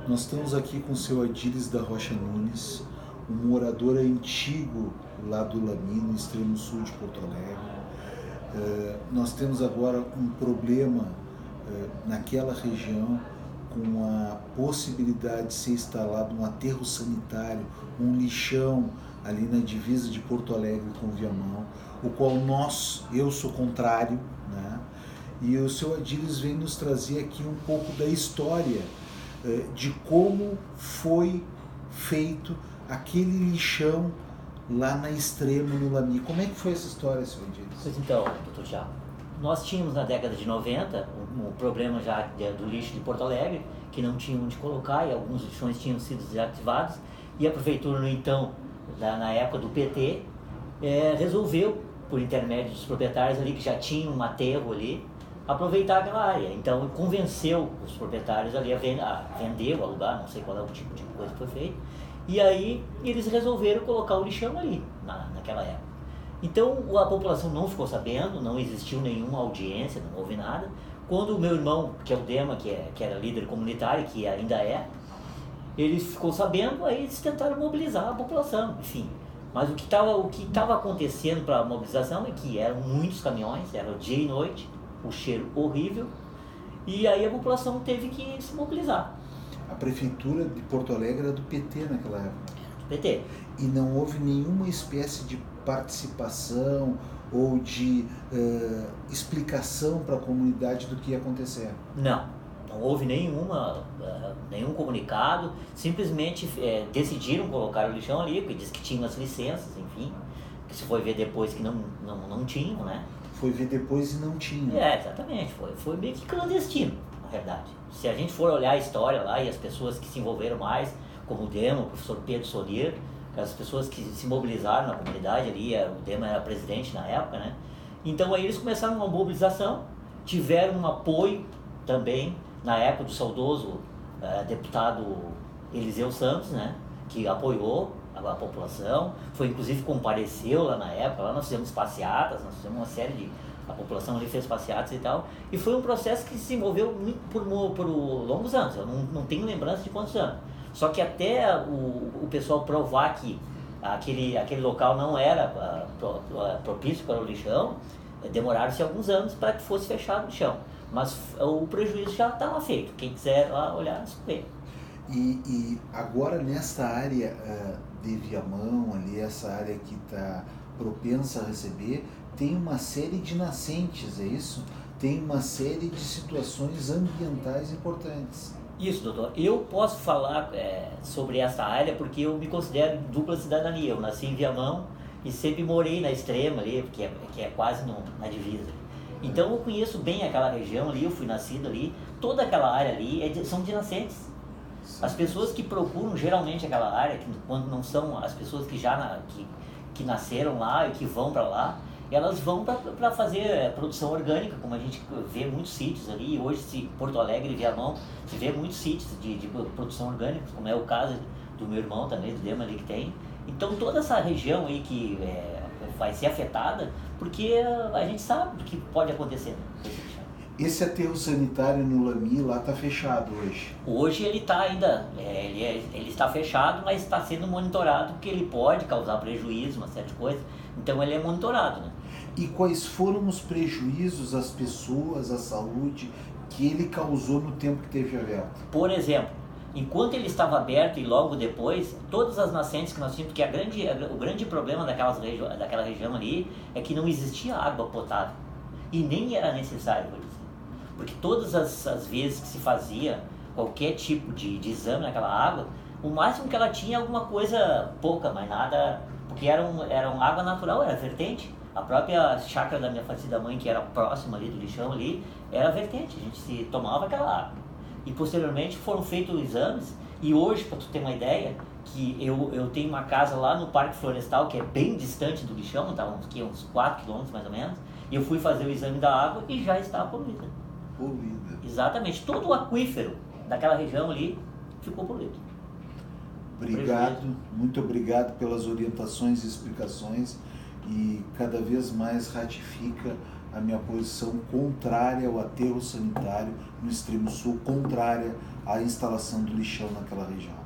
Nós estamos aqui com o seu Adílis da Rocha Nunes, um morador antigo lá do Lamy, no extremo sul de Porto Alegre. Nós temos agora um problema naquela região com a possibilidade de ser instalado um aterro sanitário, um lixão ali na divisa de Porto Alegre com Viamão, o qual eu sou contrário, né? E o seu Adílis vem nos trazer aqui um pouco da história de como foi feito aquele lixão lá na Extrema, no Lamy. Como é que foi essa história, seu Adílis? Pois então, doutor Thiago, nós tínhamos na década de 90 um problema já do lixo de Porto Alegre, que não tinha onde colocar e alguns lixões tinham sido desativados, e a prefeitura, no então, na época do PT, resolveu, por intermédio dos proprietários ali que já tinham um aterro ali, aproveitar aquela área. Então convenceu os proprietários ali a vender, ou alugar, não sei qual é o tipo de coisa que foi feita, e aí eles resolveram colocar o lixão ali, naquela época. Então a população não ficou sabendo, não existiu nenhuma audiência, não houve nada. Quando o meu irmão, que é o Dema, que era líder comunitário, que ainda ele ficou sabendo, aí eles tentaram mobilizar a população, enfim. Mas o que estava acontecendo para a mobilização é que eram muitos caminhões, era dia e noite, o cheiro horrível, e aí a população teve que se mobilizar. A prefeitura de Porto Alegre era do PT naquela época. Era do PT. E não houve nenhuma espécie de participação ou de explicação para a comunidade do que ia acontecer? Não houve nenhum comunicado, simplesmente decidiram colocar o lixão ali, porque diz que tinham as licenças, enfim, que se foi ver depois que não tinham, né? Foi ver depois e não tinha. Exatamente, foi meio que clandestino, na verdade. Se a gente for olhar a história lá e as pessoas que se envolveram mais, como o Dema, o professor Pedro Solier, as pessoas que se mobilizaram na comunidade ali, o Dema era presidente na época, né? Então aí eles começaram uma mobilização, tiveram um apoio também, na época do saudoso deputado Eliseu Santos, né? Que apoiou a população, inclusive compareceu lá na época, lá nós fizemos passeatas, nós fizemos uma série a população ali fez passeatas e tal, e foi um processo que se desenvolveu por longos anos, eu não tenho lembrança de quantos anos, só que até o pessoal provar que aquele local não era propício para o lixão, demoraram-se alguns anos para que fosse fechado o lixão, mas o prejuízo já estava feito, quem quiser lá olhar, vê. E agora nessa área de Viamão, ali, essa área que está propensa a receber, tem uma série de nascentes, é isso? Tem uma série de situações ambientais importantes. Isso, doutor. Eu posso falar sobre essa área porque eu me considero dupla cidadania. Eu nasci em Viamão e sempre morei na Extrema ali, que é quase na divisa. Então eu conheço bem aquela região ali, eu fui nascido ali. Toda aquela área ali são de nascentes. As pessoas que procuram geralmente aquela área, quando não são as pessoas que nasceram lá e que vão para lá, elas vão para fazer produção orgânica, como a gente vê muitos sítios ali. Hoje, Porto Alegre e Viamão, se vê muitos sítios de produção orgânica, como é o caso do meu irmão também, do Dema ali que tem. Então toda essa região aí que vai ser afetada, porque a gente sabe do que pode acontecer. Esse aterro sanitário no Lamy lá está fechado hoje? Hoje ele está ainda, ele está fechado, mas está sendo monitorado porque ele pode causar prejuízo, uma série de coisas, então ele é monitorado, né? E quais foram os prejuízos às pessoas, à saúde, que ele causou no tempo que teve aberto? Por exemplo, enquanto ele estava aberto e logo depois, todas as nascentes que nós tínhamos, porque o grande problema daquela região ali é que não existia água potável e nem era necessário por isso. Porque todas as vezes que se fazia qualquer tipo de exame naquela água, o máximo que ela tinha alguma coisa pouca, mas nada, porque era uma água natural, era vertente. A própria chácara da minha falecida mãe, que era próxima ali do lixão ali, era vertente, a gente se tomava aquela água. E posteriormente foram feitos exames, e hoje, para tu ter uma ideia, que eu tenho uma casa lá no Parque Florestal, que é bem distante do lixão, tá uns 4 quilômetros mais ou menos, e eu fui fazer o exame da água e já está poluída. Poluída. Exatamente, todo o aquífero daquela região ali ficou poluído. Obrigado, muito obrigado pelas orientações e explicações, e cada vez mais ratifica a minha posição contrária ao aterro sanitário no extremo sul, contrária a instalação do lixão naquela região.